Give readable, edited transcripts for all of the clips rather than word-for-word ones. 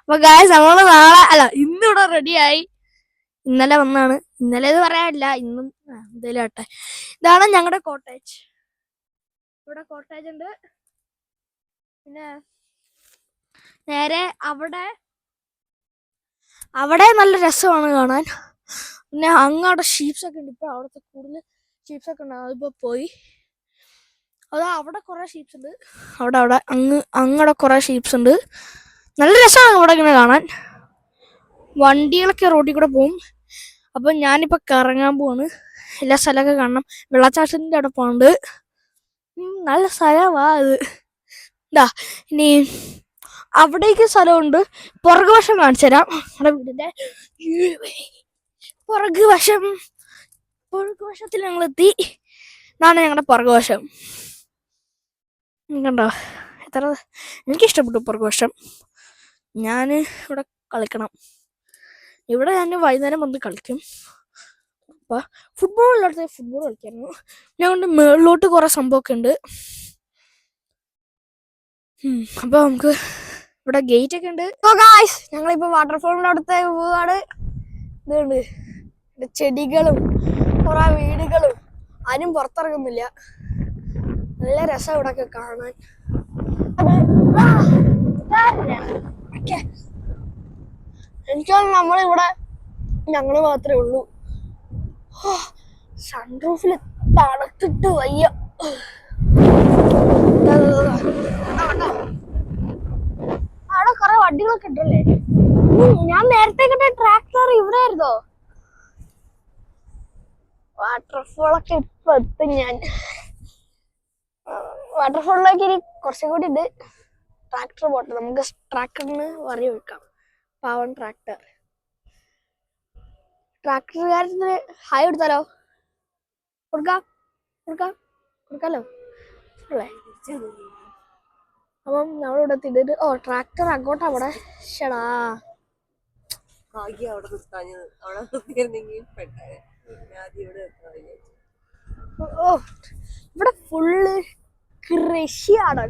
അപ്പൊ ഗായ്സ് നമ്മള് നാളെ അല്ല ഇന്നിവിടെ റെഡിയായി. ഇന്നലെ വന്നാണ്. ഇന്നലെ എന്ന് പറയാനില്ല, ഇന്നും എന്തേലും ആട്ടെ. ഇതാണ് ഞങ്ങളുടെ കോട്ടേജ്. ഇവിടെ കോട്ടേജ് ഉണ്ട്. പിന്നെ നേരെ അവിടെ നല്ല രസമാണ് കാണാൻ. പിന്നെ അങ്ങവിടെ ഷീപ്സ് ഒക്കെ ഉണ്ട്. ഇപ്പൊ അവിടുത്തെ കൂടുതൽ ഷീപ്സ് ഒക്കെ ഉണ്ട്. അതിപ്പോ പോയി. അവിടെ കുറെ ഷീപ്സ് ഉണ്ട്. അവിടെ അങ്ങടെ കുറെ ഷീപ്സ് ഉണ്ട്. നല്ല രസമാണ് ഇവിടെ ഇങ്ങനെ കാണാൻ. വണ്ടികളൊക്കെ റോഡിൽ കൂടെ പോകും. അപ്പൊ ഞാനിപ്പോ കറങ്ങാൻ പോവാണ്. എല്ലാ സ്ഥലമൊക്കെ കാണണം. വെള്ളച്ചാട്ടത്തിന്റെ അവിടെ പോകണ്ട്. നല്ല സ്ഥലമാ അത്. ഇതാ ഇനി അവിടേക്ക് സ്ഥലമുണ്ട്. പുറകുവശം കാണിച്ചു തരാം. നമ്മുടെ വീടിന്റെ പുറകുവശത്തിൽ ഞങ്ങൾ എത്തി. ഇതാണ് ഞങ്ങളുടെ പുറകുവശം. കണ്ടോ എത്ര എനിക്കിഷ്ടപ്പെട്ടു പുറകുവശം. ഞാൻ ഇവിടെ കളിക്കണം. ഇവിടെ ഞാൻ വൈകുന്നേരം വന്ന് കളിക്കും. അപ്പൊ ഫുട്ബോളിനടുത്ത് ഫുട്ബോൾ കളിക്കായിരുന്നു. ഞങ്ങളുടെ മേളിലോട്ട് കുറെ സംഭവമൊക്കെ ഉണ്ട്. അപ്പൊ നമുക്ക് ഇവിടെ ഗേറ്റ് ഒക്കെ ഉണ്ട്. ഞങ്ങളിപ്പോ വാട്ടർഫോളിന്റെ അടുത്ത് പോവാണ്. ഇതുണ്ട് ചെടികളും കുറെ വീടുകളും. ആരും പുറത്തിറങ്ങുന്നില്ല. നല്ല രസം ഇവിടെ ഒക്കെ കാണാൻ. എനിക്ക് നമ്മളിവിടെ ഞങ്ങള് മാത്രമേ ഉള്ളൂ. സൺറൂഫിൽ തണുത്തിട്ട് വയ്യ. അവിടെ കുറെ വണ്ടികളൊക്കെ ഉണ്ടല്ലേ. ഞാൻ നേരത്തെ കണ്ട ട്രാക്ടർ ഇവിടെ ആയിരുന്നോ? വാട്ടർഫോളൊക്കെ ഇപ്പൊ എത്തും ഞാൻ. വാട്ടർഫോളിലേക്ക് ഇനി കുറച്ചും കൂടി ഉണ്ട്. ട്രാക്ടർ പോട്ടെ, നമുക്ക് ട്രാക്ടറിന് വറി വെക്കാം. പാവൻ ട്രാക്ടറുകാരന് ഹായ് കൊടുത്താലോ? കൊടുക്കാലോ അല്ലേ? അപ്പം നമ്മളിവിടെ എത്തിയിട്ട് ട്രാക്ടർ അങ്ങോട്ടാ അവിടെ. ഷടാ ഇവിടെ ഫുള്ള് കൃഷിയാണ്.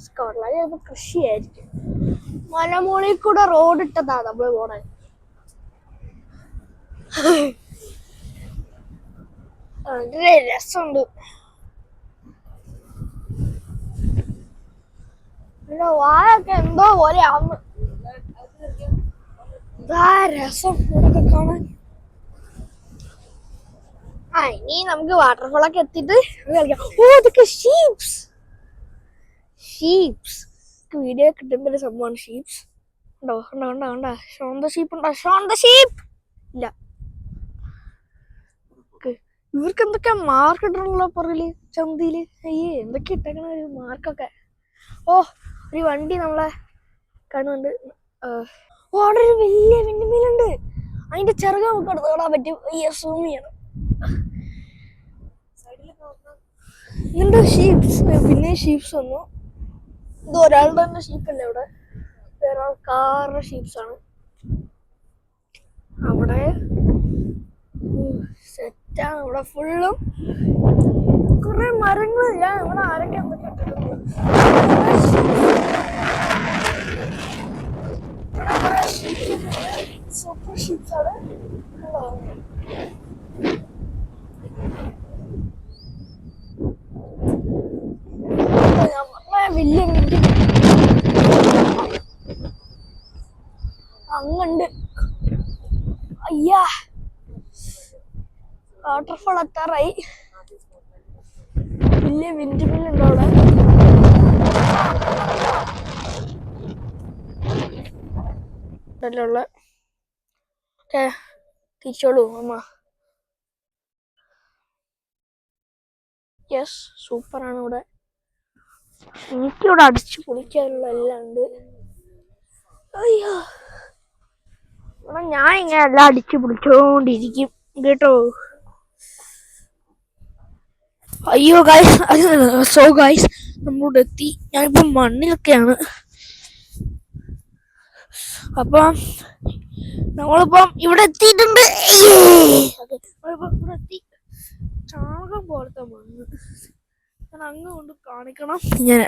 സ്കോട്ട്ലാൻഡ് ചിലപ്പോ കൃഷിയായിരിക്കും. മലമുകളിൽ കൂടെ റോഡ് ഇട്ടതാ നമ്മള് പോണേ. വളരെ രസമുണ്ട്. പിന്നെ വാഴൊക്കെ എന്തോ പോലെ ആവുന്നു. രസം ഇതൊക്കെ കാണാൻ. ഇനി നമുക്ക് വാട്ടർഫോളൊക്കെ എത്തിയിട്ട് കളിക്കാം. ഇതൊക്കെ ഷീപ്സ്. വീഡിയോ കിട്ടുന്ന ഒരു സംഭവമാണ് ഷീപ്സ്. ഉണ്ടോ ഷോൺ ദ ഷീപ്പ് ഉണ്ടോ? ഷോൺ ദ ഷീപ്പ് ഇല്ല. ഇവർക്ക് എന്തൊക്കെയാ മാർക്ക് ഇടണല്ലോ പുറകില് ചന്തിയില്. എന്തൊക്കെ ഇട്ടേക്കണ ഒരു മാർക്കൊക്കെ. ഒരു വണ്ടി നമ്മളെ കാണുന്നുണ്ട്. അവിടെ ഒരു വലിയ വെണ്ണുമീനുണ്ട്. അതിന്റെ ചിറക് നമുക്ക് അടുത്ത് കാണാൻ പറ്റും. സൂം ചെയ്യണം. എന്നിട്ട് ഷീപ്സ്, പിന്നെ ഷീപ്സ് വന്നു. ഇത് ഒരാളുടെ തന്നെ ഷീപ്പല്ലേ ഇവിടെ, വേറെ ആൾക്കാരുടെ ഷീപ്സ് ആണ് അവിടെ. സെറ്റാണ് ഇവിടെ ഫുള്ളും. കുറെ മരങ്ങളില്ല. ഇവിടെ ആരൊക്കെ എന്തൊക്കെ സൂപ്പർ ഷീപ്സ് ആണ്. വലിയ അങ്ങുണ്ട്. വാട്ടർഫോൾ എത്താറായി. വലിയ വിൻഡ് മില്ലുണ്ട് അവിടെ. ഉള്ള തിരിച്ചോളൂ അമ്മ. യെസ്, സൂപ്പറാണ് ഇവിടെ. എനിക്കിവിടെ അടിച്ചു പൊളിക്കാനുള്ള എല്ലാം ഉണ്ട്. ഇവിടെ ഞാൻ ഇങ്ങനെ എല്ലാം അടിച്ചു പൊളിച്ചോണ്ടിരിക്കും കേട്ടോ. ഗൈസ് നമ്മളിവിടെ എത്തി. ഞാനിപ്പോ മണ്ണിലൊക്കെയാണ്. അപ്പം നമ്മളിപ്പം ഇവിടെ എത്തിയിട്ടുണ്ട്. ഇവിടെ എത്തി. ചാകം പോലത്തെ മണ്ണ് ഞാൻ അങ്ങ് കൊണ്ട് കാണിക്കണം. ഇങ്ങനെ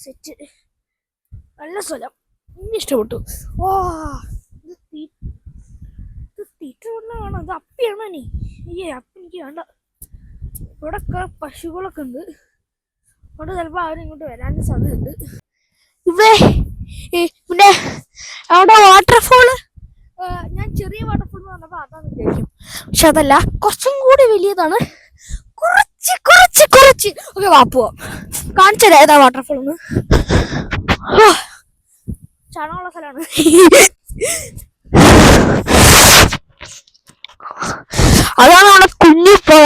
സെറ്റ്, നല്ല സ്ഥലം, എനിക്ക് ഇഷ്ടപ്പെട്ടു. വാ, ഇത് തീറ്റ കൊണ്ടാണ്, ഇത് അപ്പിയാണോ നീ? അപ്പി എനിക്ക് വേണ്ട. ഇവിടെയൊക്കെ പശുക്കളൊക്കെ ഉണ്ട്, അവിടെ ചിലപ്പോൾ അവരിങ്ങോട്ട് വരാനും സാധ്യതയുണ്ട്. ഇവിടെ പിന്നെ അവിടെ വാട്ടർഫോള്, ഞാൻ ചെറിയ വാട്ടർഫോൾ എന്ന് പറഞ്ഞപ്പോൾ അതാന്ന് വിചാരിക്കും, പക്ഷെ അതല്ല, കുറച്ചും കൂടി വലിയതാണ്. കുറച്ച് കുറച്ച് കുറച്ച് ഓക്കെ, വാപ്പുവാ കാണിച്ചത് ഏതാ വാട്ടർഫോൾ എന്ന്. ചാണകമുള്ള സ്ഥലമാണ്. അതാണ് നമ്മുടെ കുഞ്ഞിപ്പുഴ,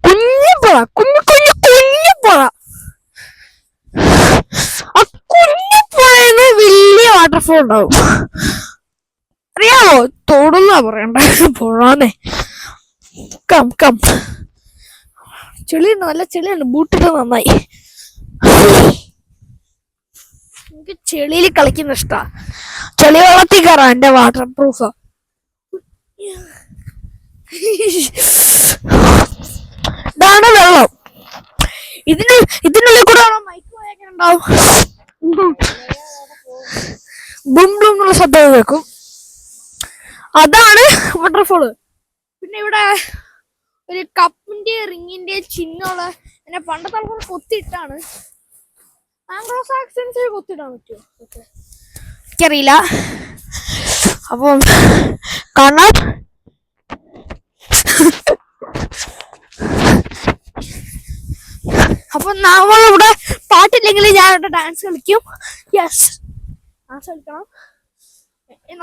കുഞ്ഞിപ്പുഴ, കുഞ്ഞു കുഞ്ഞു കുഞ്ഞിപ്പുഴ. ആ കുഞ്ഞിപ്പുഴന്ന് വലിയ വാട്ടർഫോൾ ഉണ്ടാവും, അറിയാമോ? തോടുന്നാ പറയണ്ട, പുഴാന്നേ. കം കം, ചെളിയുണ്ട്, നല്ല ചെളിയുണ്ട്, ബൂട്ടിട്ട് നന്നായി. എനിക്ക് ചെളിയിൽ കളിക്കുന്ന ഇഷ്ടാ, ചെളി വെള്ളത്തിൽ കയറാം, എന്റെ വാട്ടർ പ്രൂഫാ. ഇതാണ് വെള്ളം, ഇതിനുള്ളിൽ കൂടെ മൈക്ക് പോയൊക്കെ ഉണ്ടാവും, ബും ബും എന്നുള്ള ശബ്ദം കേൾക്കും. അതാണ് വാട്ടർഫോള്. പിന്നെ ഇവിടെ ഒരു കപ്പിന്റെ റിങ്ങിന്റെ ചിഹ്നമുള്ള, എന്നെ പണ്ടത്തെ ആൾക്കാർ കൊത്തിയിട്ടാണ്, ആംഗ്ലോ സാക്സൻസ് കൊത്തിയിടാൻ പറ്റുമോ എനിക്കറിയില്ല. അപ്പം കാണാം. അപ്പൊ നമ്മളിവിടെ പാട്ടില്ലെങ്കിൽ ഞാൻ ഇവിടെ ഡാൻസ് കളിക്കും. യെസ്, ഡാൻസ് കളിക്കണം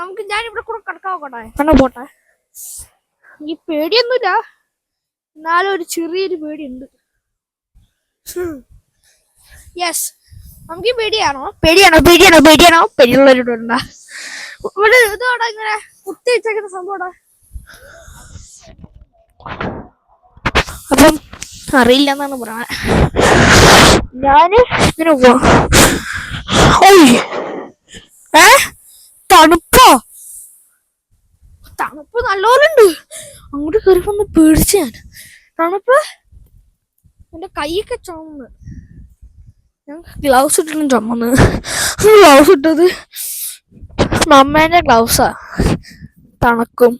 നമുക്ക്. ഞാനിവിടെ കൂടെ കിടക്കാവട്ടെ, കണ്ട പോട്ടെ. ഈ പേടിയൊന്നുമില്ല, എന്നാലും ഒരു ചെറിയൊരു പേടിയുണ്ട്. യെസ്, നമുക്ക് പേടിയാണോ? പേടിയാണോ? പേടിയാണോ? പേടിയാണോ? പേടിയുള്ളവരുണ്ടാ ഇവിടെ. ഇതോടെ ഇങ്ങനെ കുത്തി വെച്ചേക്കുന്ന സംഭവം. അപ്പം അറിയില്ല എന്നാണ് പറയാ. ഞാന് ഇങ്ങനെ പോവാ. തണുപ്പോ? തണുപ്പ് നല്ലപോലെ ഉണ്ട്. അങ്ങോട്ട് കയറിപ്പോ ഒന്ന് പേടിച്ച് ഞാൻ. തണുപ്പ്, എന്റെ കൈയൊക്കെ ചുമന്ന്. ഞാൻ ഗ്ലൗസ് ഇട്ടിട്ടും ചുമന്ന്. ഗ്ലൗസ് ഇട്ടത് നമ്മേന്റെ ഗ്ലൗസാ, തണുക്കും.